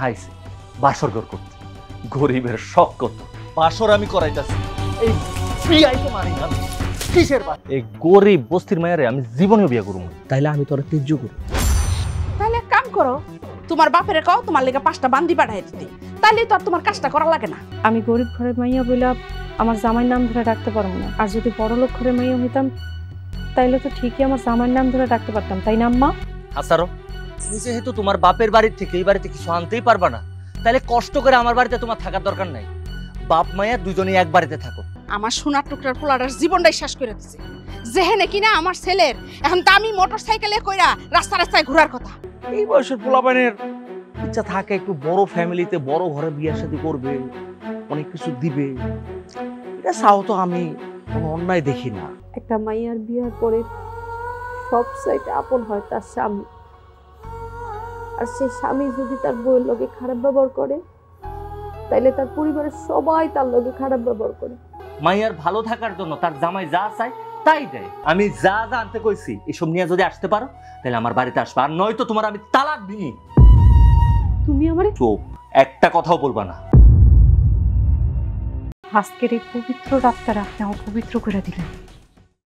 আইছে বাসর ঘর করতে। গরিবের শখ কত, বাসর আমি করাইতাছি। এই বিয়াই তো মানি না। কিসের বাস? এই গরিব বস্তির মায়েরে আমি জীবনেও বিয়ে করব না। তাইলে আমি তোরা তেজ্য করি। তাহলে এক কাম করো, তোমার বাপের কও তোমার লেগে 5টা বান্দি পাঠাই দিতে, তাইলে তো আর তোমার কাজটা করা লাগে না। আমি গরিব ঘরের মাইয়া বইলা আমার জামাইয়ের নাম ধরে ডাকতে পারবো না, আর যদি বড়লোক ঘরের মাইয়া হইতাম তাইলে তো ঠিকই আমার জামাইয়ের নাম ধরে ডাকতে পারতাম, তাই না আম্মা? হাসারো, তুমি যেহেতু তোমার বাপের বাড়ির থেকে এই বাড়িতে কিছু আনতেই পারবা না, তাহলে কষ্ট করে আমার বাড়িতে তোমার থাকার দরকার নাই। বাপ মায়া দুজনেই এক বাড়িতে থাকো। আমার সোনার টুকরার পোলাটার জীবনটাই শেষ করে দিছে। যেহেনে কিনা আমার ছেলের এখন দামি মোটরসাইকেলে কইরা রাস্তা রাস্তায় ঘোরার কথা। এই বয়সের পোলাপানের ইচ্ছা থাকে একটু বড় ফ্যামিলিতে বড় ঘরে বিয়ে শাদী করবে, অনেক কিছু দিবে। এটা চাও তো আমি কোনো অন্যায় দেখি না। একটা মাইয়ার বিয়ার পরে সব চাইতে আপন হয় তার স্বামী, আর সেই স্বামী যদি তার বউয়ের লগে খারাপ ব্যবহার করে তাইলে তার পরিবারের সবাই তার লগে খারাপ ব্যবহার করে। মাইয়ার ভালো থাকার জন্য তার জামাই যা চায় তাই দেয়। আমি যা যা আনতে কইছি এসব নিয়ে যদি আসতে পারো তাহলে আমার বাড়িতে আসবে, আর নয়তো তোমার আমি তালাক দিই। তুমি আমারে চুপ, একটা কথাও বলবা না। আজকের এই পবিত্র রাতটা আপনি অপবিত্র করে দিলেন।